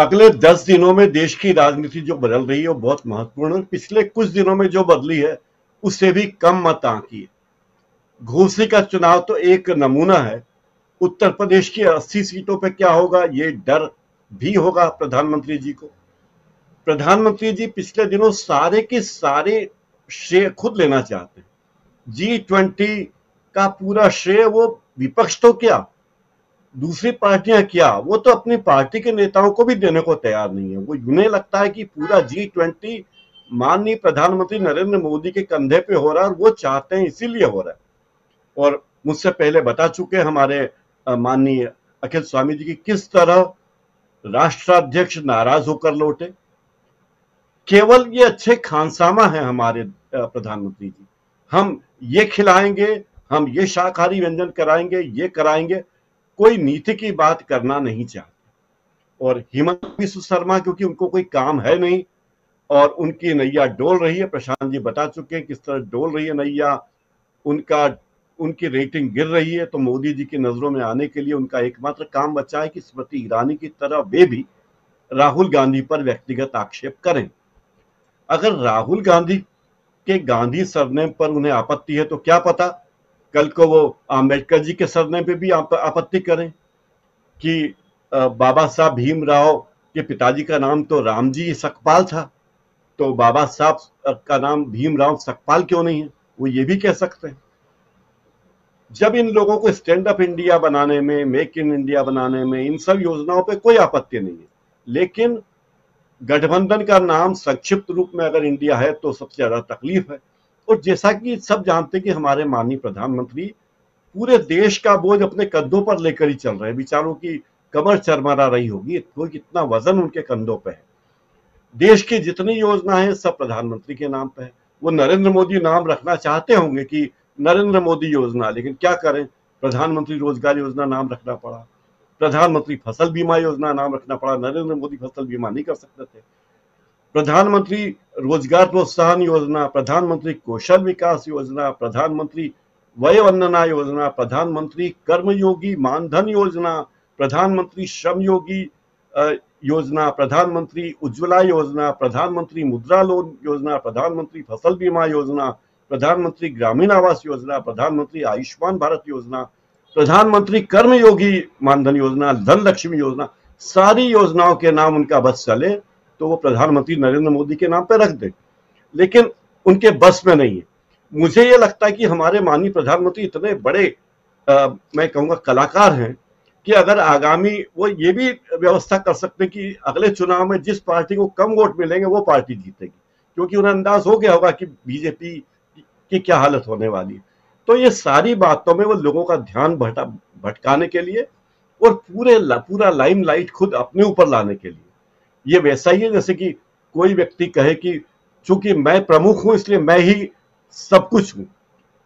अगले 10 दिनों में देश की राजनीति जो बदल रही है वो बहुत महत्वपूर्ण है। पिछले कुछ दिनों में जो बदली है उससे भी कम मत आंकी है। घोसी का चुनाव तो एक नमूना है। उत्तर प्रदेश की 80 सीटों पे क्या होगा ये डर भी होगा प्रधानमंत्री जी को। प्रधानमंत्री जी पिछले दिनों सारे के सारे श्रेय खुद लेना चाहते हैं। G20 का पूरा श्रेय वो विपक्ष तो क्या, दूसरी पार्टियां क्या, वो तो अपनी पार्टी के नेताओं को भी देने को तैयार नहीं है। वो उन्हें लगता है कि पूरा G20 माननीय प्रधानमंत्री नरेंद्र मोदी के कंधे पे हो रहा है और वो चाहते हैं इसीलिए हो रहा है। और मुझसे पहले बता चुके हमारे माननीय अखिल स्वामी जी की किस तरह राष्ट्राध्यक्ष नाराज होकर लौटे। केवल ये अच्छे खानसामा है हमारे प्रधानमंत्री जी। हम ये खिलाएंगे, हम ये शाकाहारी व्यंजन कराएंगे, ये कराएंगे, कोई नीति की बात करना नहीं चाहते। और हिमंत बिस्व शर्मा क्योंकि उनको कोई काम है नहीं और उनकी नैया डोल रही है, प्रशांत जी बता चुके हैं किस तरह डोल रही है नैया, उनकी रेटिंग गिर रही है। तो मोदी जी की नजरों में आने के लिए उनका एकमात्र काम बचा है कि स्मृति ईरानी की तरह वे भी राहुल गांधी पर व्यक्तिगत आक्षेप करें। अगर राहुल गांधी के गांधी सरनेम पर उन्हें आपत्ति है तो क्या पता कल को वो आम्बेडकर जी के सरनेम पे भी आपत्ति करें कि बाबा साहब भीमराव के पिताजी का नाम तो रामजी सकपाल था, तो बाबा साहब का नाम भीमराव सकपाल क्यों नहीं है, वो ये भी कह सकते हैं। जब इन लोगों को स्टैंड अप इंडिया बनाने में, मेक इन इंडिया बनाने में, इन सब योजनाओं पे कोई आपत्ति नहीं है, लेकिन गठबंधन का नाम संक्षिप्त रूप में अगर इंडिया है तो सबसे ज्यादा तकलीफ है। और जैसा कि सब जानते हैं कि हमारे माननीय प्रधानमंत्री पूरे देश का बोझ अपने कंधों पर लेकर ही चल रहे हैं। विचारों की कमर चरमरा रही होगी, तो कितना वजन उनके कंधों पे है। देश की जितनी योजना है सब प्रधानमंत्री के नाम पे है। वो नरेंद्र मोदी नाम रखना चाहते होंगे कि नरेंद्र मोदी योजना, लेकिन क्या करें, प्रधानमंत्री रोजगार योजना नाम रखना पड़ा, प्रधानमंत्री फसल बीमा योजना नाम रखना पड़ा, नरेंद्र मोदी फसल बीमा नहीं कर सकते थे। प्रधानमंत्री रोजगार प्रोत्साहन योजना, प्रधानमंत्री कौशल विकास योजना, प्रधानमंत्री वय वंदना योजना, प्रधानमंत्री कर्मयोगी मानधन योजना, प्रधानमंत्री श्रम योगी योजना, प्रधानमंत्री उज्ज्वला योजना, प्रधानमंत्री मुद्रा लोन योजना, प्रधानमंत्री फसल बीमा योजना, प्रधानमंत्री ग्रामीण आवास योजना, प्रधानमंत्री आयुष्मान भारत योजना, प्रधानमंत्री कर्मयोगी मानधन योजना, धन लक्ष्मी योजना, सारी योजनाओं के नाम उनका बस चले तो वो प्रधानमंत्री नरेंद्र मोदी के नाम पे रख दे, लेकिन उनके बस में नहीं है। मुझे ये लगता है कि हमारे माननीय प्रधानमंत्री इतने बड़े मैं कहूँगा कलाकार हैं कि अगर आगामी वो ये भी व्यवस्था कर सकते हैं कि अगले चुनाव में जिस पार्टी को कम वोट मिलेंगे वो पार्टी जीतेगी, क्योंकि उन्हें अंदाज हो गया होगा कि बीजेपी की क्या हालत होने वाली है। तो ये सारी बातों में वो लोगों का ध्यान भटकाने के लिए और पूरा लाइमलाइट खुद अपने ऊपर लाने के लिए। ये वैसा ही है जैसे कि कोई व्यक्ति कहे कि चूंकि मैं प्रमुख हूं इसलिए मैं ही सब कुछ हूं।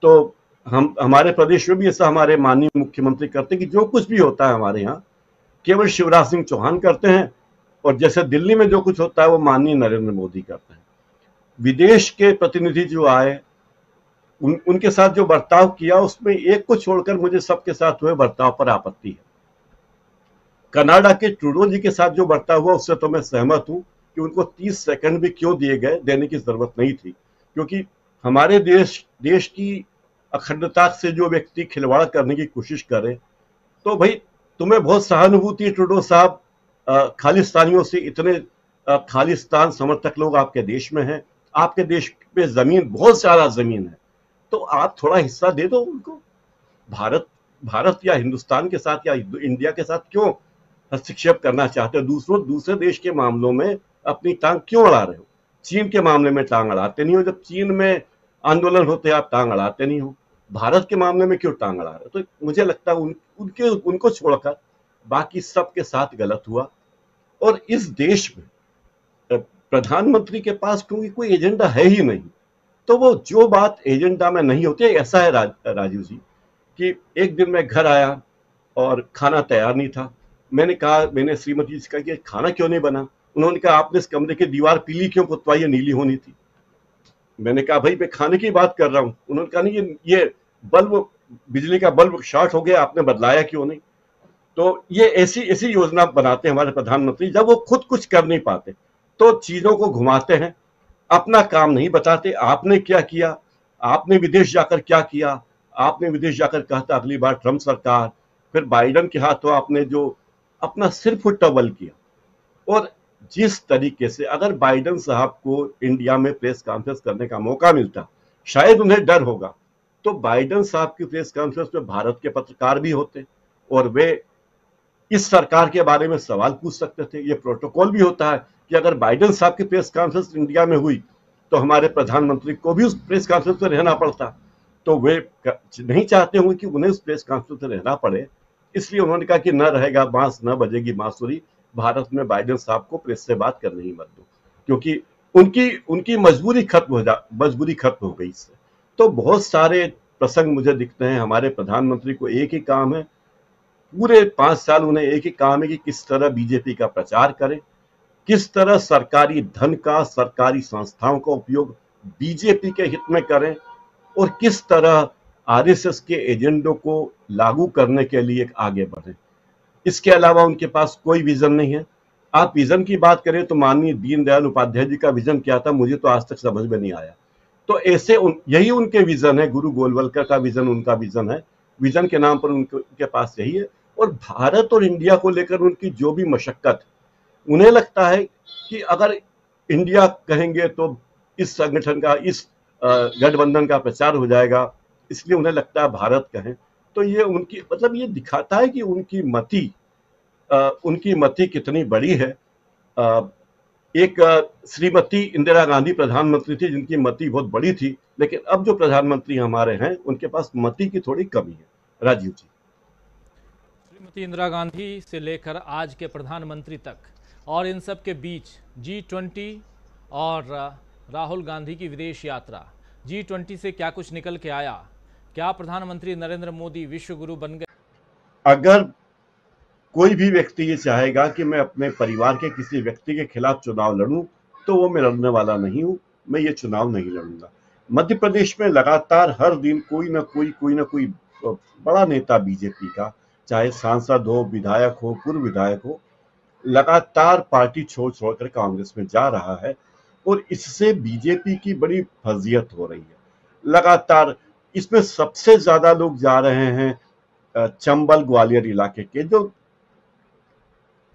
तो हमारे प्रदेश में भी ऐसा हमारे माननीय मुख्यमंत्री करते हैं कि जो कुछ भी होता है हमारे यहाँ केवल शिवराज सिंह चौहान करते हैं, और जैसे दिल्ली में जो कुछ होता है वो माननीय नरेंद्र मोदी करते हैं। विदेश के प्रतिनिधि जो आए उनके साथ जो बर्ताव किया उसमें एक को छोड़कर मुझे सबके साथ हुए बर्ताव पर आपत्ति है। कनाडा के ट्रूडो जी के साथ जो बर्ताव हुआ उससे तो मैं सहमत हूं कि उनको 30 सेकंड भी क्यों दिए गए, देने की जरूरत नहीं थी, क्योंकि हमारे देश की अखंडता से जो व्यक्ति खिलवाड़ करने की कोशिश करे तो भाई तुम्हें बहुत सहानुभूति है ट्रूडो साहब, खालिस्तानियों से, इतने खालिस्तान समर्थक लोग आपके देश में हैं, आपके देश पे जमीन बहुत सारा जमीन है, तो आप थोड़ा हिस्सा दे दो उनको। भारत या हिंदुस्तान के साथ या इंडिया के साथ क्यों हस्तक्षेप करना चाहते हो, दूसरे देश के मामलों में अपनी टांग क्यों अड़ा रहे हो। चीन के मामले में टांग अड़ाते नहीं हो, जब चीन में आंदोलन होते आप टांग अड़ाते नहीं हो, भारत के मामले में क्यों टांग अड़ा रहे हो। तो मुझे लगता है उनको छोड़कर बाकी सबके साथ गलत हुआ। और इस देश में प्रधानमंत्री के पास क्योंकि कोई एजेंडा है ही नहीं, तो वो जो बात एजेंडा में नहीं होती, ऐसा है राजीव जी कि एक दिन मैं घर आया और खाना तैयार नहीं था। मैंने श्रीमती जी से कहा कि खाना क्यों नहीं बना। उन्होंने कहा आपने इस कमरे की दीवार पीली क्यों पुतवाई है, नीली होनी थी। मैंने कहा भाई मैं खाने की बात कर रहा हूं। उन्होंने कहा नहीं, ये बल्ब, बिजली का बल्ब शॉर्ट हो गया, आपने बदलाया क्यों नहीं। तो ये ऐसी ऐसी योजना बनाते हैं हमारे प्रधानमंत्री, जब वो खुद कुछ कर नहीं पाते तो चीजों को घुमाते हैं, अपना काम नहीं बताते। आपने क्या किया, आपने विदेश जाकर क्या किया, आपने विदेश जाकर कहा था अगली बार ट्रंप सरकार, फिर बाइडन के हाथों आपने जो अपना सिर फुट्टा बल किया। और जिस तरीके से अगर बाइडन साहब को इंडिया में प्रेस कॉन्फ्रेंस करने का मौका मिलता, शायद उन्हें डर होगा, तो बाइडन साहब की प्रेस कॉन्फ्रेंस में भारत के पत्रकार भी होते और वे इस सरकार के बारे में सवाल पूछ सकते थे। ये प्रोटोकॉल भी होता है कि अगर बाइडन साहब की प्रेस कॉन्फ्रेंस इंडिया में हुई तो हमारे प्रधानमंत्री को भी उस प्रेस कॉन्फ्रेंस में रहना पड़ता। तो वे नहीं चाहते होंगे कि उन्हें उस प्रेस कॉन्फ्रेंस में रहना पड़े, इसलिए उन्होंने कहा कि न रहेगा बांस न बजेगी बांसुरी, भारत में बाइडन साहब को प्रेस से बात करने ही मत दो, क्योंकि उनकी उनकी मजबूरी खत्म हो गई इससे। तो बहुत सारे प्रसंग मुझे दिखते हैं। हमारे प्रधानमंत्री को एक ही काम है, पूरे 5 साल उन्हें एक ही काम है कि किस तरह बीजेपी का प्रचार करें, किस तरह सरकारी धन का, सरकारी संस्थाओं का उपयोग बीजेपी के हित में करें और किस तरह आरएसएस के एजेंडों को लागू करने के लिए आगे बढ़ें। इसके अलावा उनके पास कोई विजन नहीं है। आप विजन की बात करें तो माननीय दीनदयाल उपाध्याय जी का विजन क्या था, मुझे तो आज तक समझ में नहीं आया। तो ऐसे यही उनके विजन है, गुरु गोलवलकर का विजन उनका विजन है, विजन के नाम पर उनके पास यही है। और भारत और इंडिया को लेकर उनकी जो भी मशक्कत, उन्हें लगता है कि अगर इंडिया कहेंगे तो इस संगठन का, इस गठबंधन का प्रचार हो जाएगा, इसलिए उन्हें लगता है भारत कहें। तो ये उनकी मतलब ये दिखाता है कि उनकी मति कितनी बड़ी है। एक श्रीमती इंदिरा गांधी प्रधानमंत्री थी जिनकी मति बहुत बड़ी थी, लेकिन अब जो प्रधानमंत्री हमारे हैं उनके पास मति की थोड़ी कमी है। राजीव जी। श्रीमती इंदिरा गांधी से लेकर आज के प्रधानमंत्री तक, और इन सब के बीच G20 और राहुल गांधी की विदेश यात्रा, G20 से क्या कुछ निकल के आया? क्या प्रधानमंत्री नरेंद्र मोदी विश्व गुरु बन गए? अगर कोई भी व्यक्ति ये चाहेगा कि मैं अपने परिवार के किसी व्यक्ति के खिलाफ चुनाव लड़ूं, तो वो मैं लड़ने वाला नहीं हूं, मैं ये चुनाव नहीं लड़ूंगा। मध्य प्रदेश में लगातार हर दिन कोई ना कोई बड़ा नेता बीजेपी का, चाहे सांसद हो, विधायक हो, पूर्व विधायक हो, लगातार पार्टी छोड़ छोड़कर कांग्रेस में जा रहा है और इससे बीजेपी की बड़ी फजीयत हो रही है। लगातार इसमें सबसे ज्यादा लोग जा रहे हैं चंबल ग्वालियर इलाके के, जो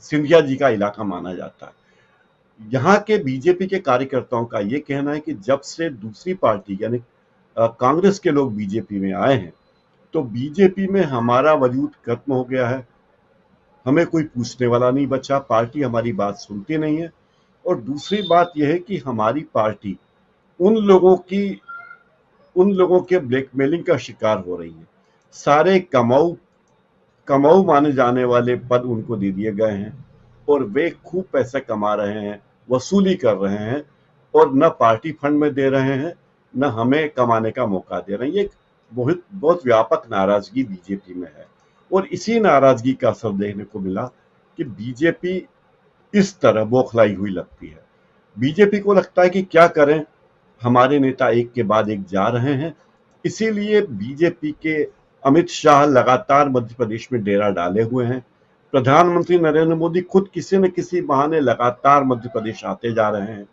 सिंधिया जी का इलाका माना जाता है। यहाँ के बीजेपी के कार्यकर्ताओं का ये कहना है कि जब से दूसरी पार्टी यानी कांग्रेस के लोग बीजेपी में आए हैं तो बीजेपी में हमारा वजूद खत्म हो गया है, हमें कोई पूछने वाला नहीं बचा, पार्टी हमारी बात सुनती नहीं है। और दूसरी बात यह है कि हमारी पार्टी उन लोगों के ब्लैकमेलिंग का शिकार हो रही है। सारे कमाऊ माने जाने वाले पद उनको दे दिए गए हैं और वे खूब पैसे कमा रहे हैं, वसूली कर रहे हैं और न पार्टी फंड में दे रहे हैं, न हमें कमाने का मौका दे रहे हैं। ये बहुत व्यापक नाराजगी बीजेपी में है और इसी नाराजगी का असर देखने को मिला कि बीजेपी इस तरह बौखलाई हुई लगती है। बीजेपी को लगता है कि क्या करें, हमारे नेता एक के बाद एक जा रहे हैं, इसीलिए बीजेपी के अमित शाह लगातार मध्य प्रदेश में डेरा डाले हुए हैं। प्रधानमंत्री नरेंद्र मोदी खुद किसी न किसी बहाने लगातार मध्य प्रदेश आते जा रहे हैं।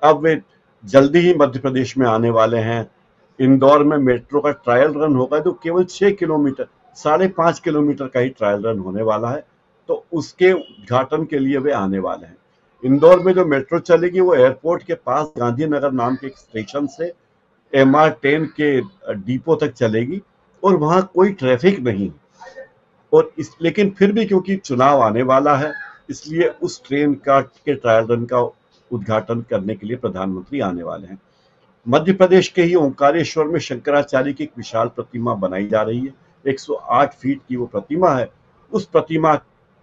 अब वे जल्दी ही मध्य प्रदेश में आने वाले हैं। इंदौर में मेट्रो का ट्रायल रन होगा, तो केवल 6 किलोमीटर 5.5 किलोमीटर का ही ट्रायल रन होने वाला है, तो उसके उद्घाटन के लिए वे आने वाले हैं। इंदौर में जो मेट्रो चलेगी वो एयरपोर्ट के पास गांधीनगर नाम के एक स्टेशन से MR10 के डिपो तक चलेगी और वहां कोई ट्रैफिक नहीं। और लेकिन फिर भी क्योंकि चुनाव आने वाला है, इसलिए उस ट्रेन के ट्रायल रन का उद्घाटन करने के लिए प्रधानमंत्री आने वाले हैं। मध्य प्रदेश के ही ओंकारेश्वर में शंकराचार्य की एक विशाल प्रतिमा बनाई जा रही है, 108 फीट की वो प्रतिमा है। उस प्रतिमा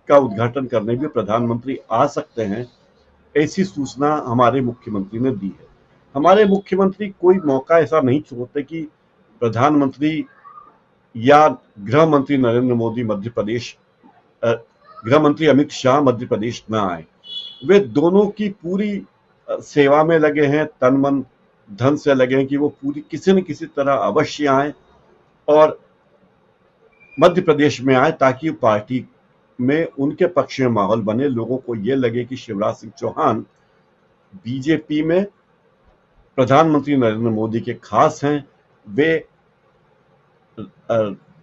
का उद्घाटन करने भी प्रधानमंत्री आ सकते हैं, ऐसी सूचना हमारे मुख्यमंत्री ने दी है। हमारे मुख्यमंत्री कोई मौका ऐसा नहीं छोड़ते कि प्रधानमंत्री या गृह मंत्री नरेंद्र मोदी गृह मंत्री अमित शाह मध्य प्रदेश न आए। वे दोनों की पूरी सेवा में लगे हैं, तन मन धन से लगे हैं कि वो पूरी किसी न किसी तरह अवश्य आए और मध्य प्रदेश में आए ताकि पार्टी में उनके पक्ष में माहौल बने, लोगों को ये लगे कि शिवराज सिंह चौहान बीजेपी में प्रधानमंत्री नरेंद्र मोदी के खास हैं, वे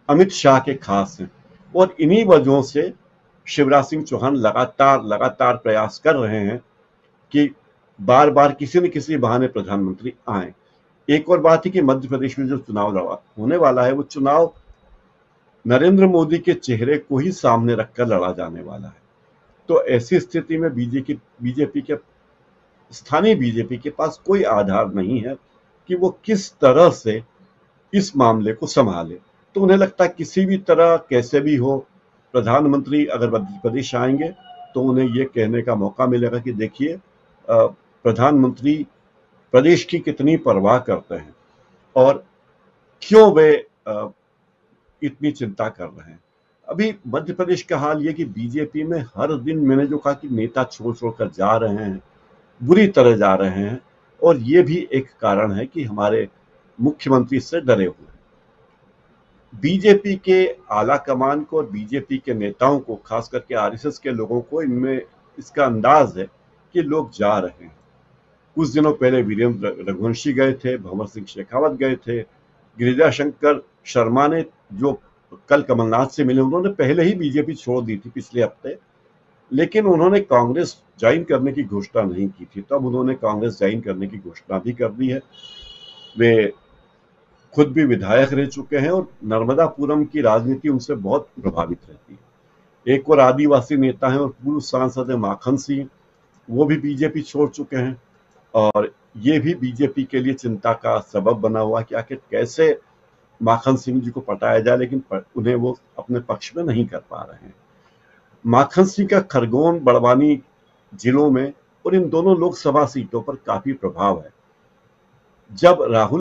अमित शाह के खास हैं, और इन्हीं वजहों से शिवराज सिंह चौहान लगातार प्रयास कर रहे हैं कि बार बार किसी न किसी बहाने प्रधानमंत्री आए। एक और बात है कि मध्य प्रदेश में जो चुनाव होने वाला है, वो चुनाव नरेंद्र मोदी के चेहरे को ही सामने रखकर लड़ा जाने वाला है। तो ऐसी स्थिति में बीजेपी के स्थानीय बीजेपी के पास कोई आधार नहीं है कि वो किस तरह से इस मामले को संभाले। तो उन्हें लगता है किसी भी तरह कैसे भी हो, प्रधानमंत्री अगर मध्य प्रदेश आएंगे तो उन्हें ये कहने का मौका मिलेगा कि देखिए प्रधानमंत्री प्रदेश की कितनी परवाह करते हैं और क्यों वे इतनी चिंता कर रहे हैं। अभी मध्य प्रदेश का हाल ये कि बीजेपी में हर दिन मैंने जो कहा कि नेता छोड़ जा रहे हैं, बुरी तरह जा रहे हैं, और ये भी एक कारण है कि हमारे मुख्यमंत्री से डरे हुए हैं। बीजेपी के आला कमान को और बीजेपी के नेताओं को, खास करके आरएसएस के लोगों को, इनमें इसका अंदाज है कि लोग जा रहे हैं। कुछ दिनों पहले वीरेंद्र रघुवंशी गए थे, भंवर सिंह शेखावत गए थे, गिरिजा शंकर शर्मा ने जो कल कमलनाथ से मिले, उन्होंने पहले ही बीजेपी छोड़ दी थी पिछले हफ्ते, लेकिन उन्होंने कांग्रेस ज्वाइन करने की घोषणा नहीं की थी। तब उन्होंने कांग्रेस ज्वाइन करने की घोषणा भी कर दी है। वे खुद भी विधायक रह चुके हैं और नर्मदापुरम की राजनीति उनसे बहुत प्रभावित रहती है। एक और आदिवासी नेता हैं और पूर्व सांसद है माखन सिंह, वो भी बीजेपी छोड़ चुके हैं, और ये भी बीजेपी के लिए चिंता का सबब बना हुआ कि आखिर कैसे माखन सिंह जी को पटाया जाए, लेकिन उन्हें वो अपने पक्ष में नहीं कर पा रहे हैं। माखन सिंह का खरगोन, बड़वानी जिलों में और इन दोनों लोकसभा सीटों पर काफी प्रभाव है। जब राहुल